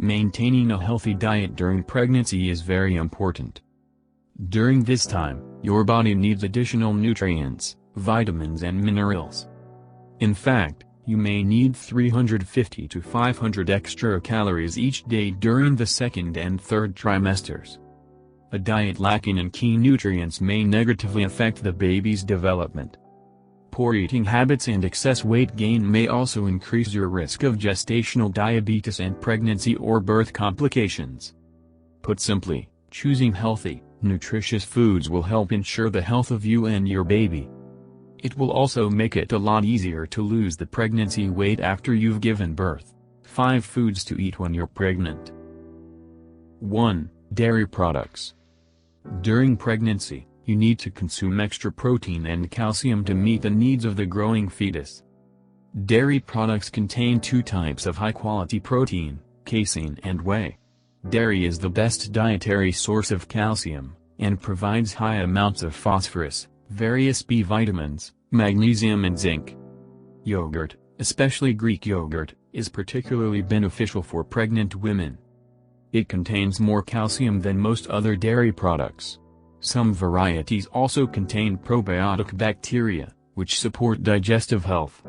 Maintaining a healthy diet during pregnancy is very important. During this time, your body needs additional nutrients, vitamins and minerals. In fact, you may need 350 to 500 extra calories each day during the second and third trimesters. A diet lacking in key nutrients may negatively affect the baby's development. Poor eating habits and excess weight gain may also increase your risk of gestational diabetes and pregnancy or birth complications. Put simply, choosing healthy, nutritious foods will help ensure the health of you and your baby. It will also make it a lot easier to lose the pregnancy weight after you've given birth. 5 foods to eat when you're pregnant. 1. Dairy products. During pregnancy, you need to consume extra protein and calcium to meet the needs of the growing fetus. Dairy products contain 2 types of high-quality protein, casein and whey. Dairy is the best dietary source of calcium, and provides high amounts of phosphorus, various B vitamins, magnesium and zinc. Yogurt, especially Greek yogurt, is particularly beneficial for pregnant women. It contains more calcium than most other dairy products. Some varieties also contain probiotic bacteria, which support digestive health.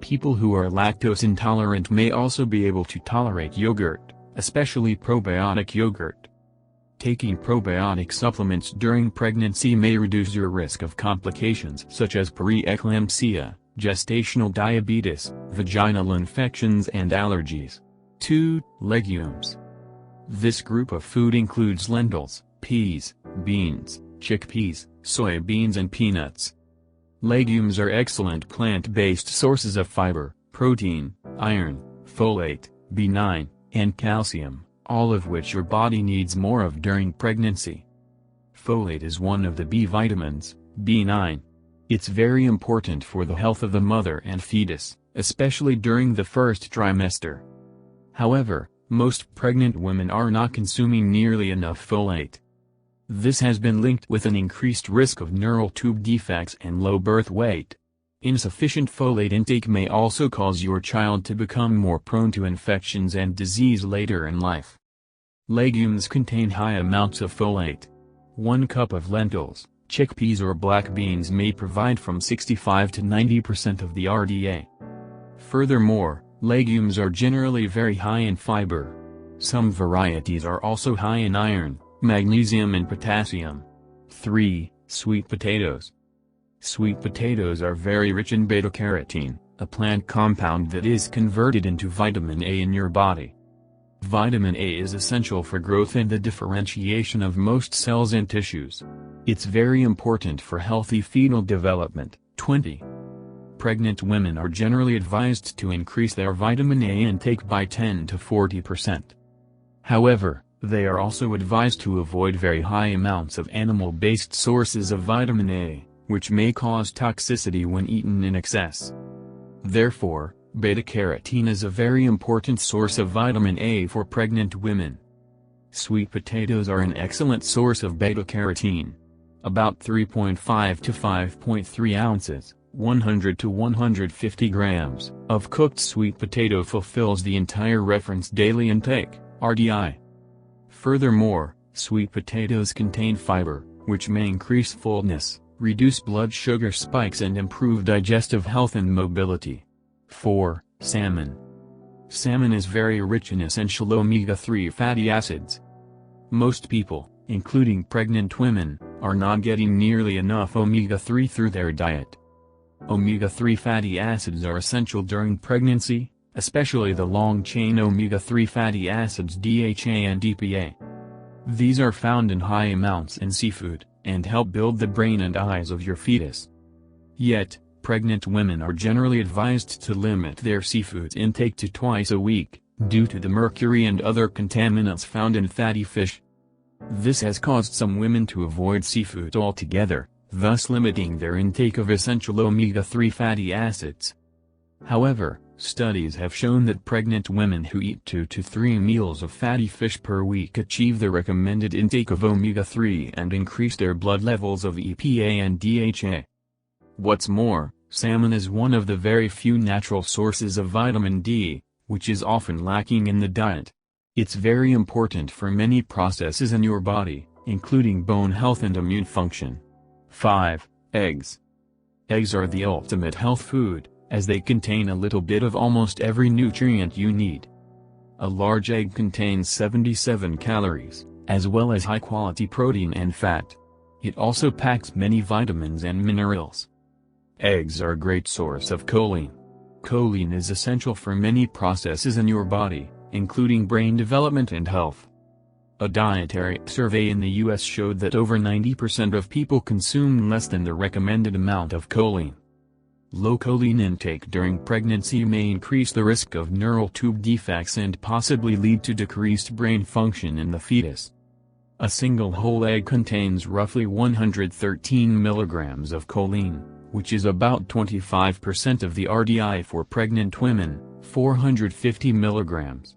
People who are lactose intolerant may also be able to tolerate yogurt, especially probiotic yogurt. Taking probiotic supplements during pregnancy may reduce your risk of complications such as preeclampsia, gestational diabetes, vaginal infections and allergies. 2. Legumes. This group of food includes lentils, peas, beans, chickpeas, soybeans and peanuts. Legumes are excellent plant-based sources of fiber, protein, iron, folate, B9, and calcium, all of which your body needs more of during pregnancy. Folate is one of the B vitamins, B9. It's very important for the health of the mother and fetus, especially during the first trimester. However, most pregnant women are not consuming nearly enough folate. This has been linked with an increased risk of neural tube defects and low birth weight. Insufficient folate intake may also cause your child to become more prone to infections and disease later in life. Legumes contain high amounts of folate. 1 cup of lentils, chickpeas or black beans may provide from 65 to 90% of the RDA. Furthermore, legumes are generally very high in fiber. Some varieties are also high in iron, magnesium and potassium. 3. Sweet potatoes. Sweet potatoes are very rich in beta-carotene, a plant compound that is converted into vitamin A in your body. Vitamin A is essential for growth and the differentiation of most cells and tissues. It's very important for healthy fetal development. 20. Pregnant women are generally advised to increase their vitamin A intake by 10 to 40%. However, they are also advised to avoid very high amounts of animal-based sources of vitamin A, which may cause toxicity when eaten in excess. Therefore, beta-carotene is a very important source of vitamin A for pregnant women. Sweet potatoes are an excellent source of beta-carotene. About 3.5 to 5.3 ounces, 100 to 150 grams, of cooked sweet potato fulfills the entire reference daily intake, RDI. Furthermore, sweet potatoes contain fiber, which may increase fullness, reduce blood sugar spikes and improve digestive health and mobility. 4. Salmon. Salmon is very rich in essential omega-3 fatty acids. Most people, including pregnant women, are not getting nearly enough omega-3 through their diet. Omega-3 fatty acids are essential during pregnancy, especially the long-chain omega-3 fatty acids DHA and EPA. These are found in high amounts in seafood, and help build the brain and eyes of your fetus. Yet, pregnant women are generally advised to limit their seafood intake to twice a week, due to the mercury and other contaminants found in fatty fish. This has caused some women to avoid seafood altogether, thus limiting their intake of essential omega-3 fatty acids. However, studies have shown that pregnant women who eat 2 to 3 meals of fatty fish per week achieve the recommended intake of omega-3 and increase their blood levels of EPA and DHA. What's more, salmon is one of the very few natural sources of vitamin D, which is often lacking in the diet. It's very important for many processes in your body, including bone health and immune function. 5. Eggs. Eggs are the ultimate health food, as they contain a little bit of almost every nutrient you need. A large egg contains 77 calories, as well as high-quality protein and fat. It also packs many vitamins and minerals. Eggs are a great source of choline. Choline is essential for many processes in your body, including brain development and health. A dietary survey in the U.S. showed that over 90% of people consume less than the recommended amount of choline. Low choline intake during pregnancy may increase the risk of neural tube defects and possibly lead to decreased brain function in the fetus. A single whole egg contains roughly 113 milligrams of choline, which is about 25% of the RDI for pregnant women, 450 milligrams.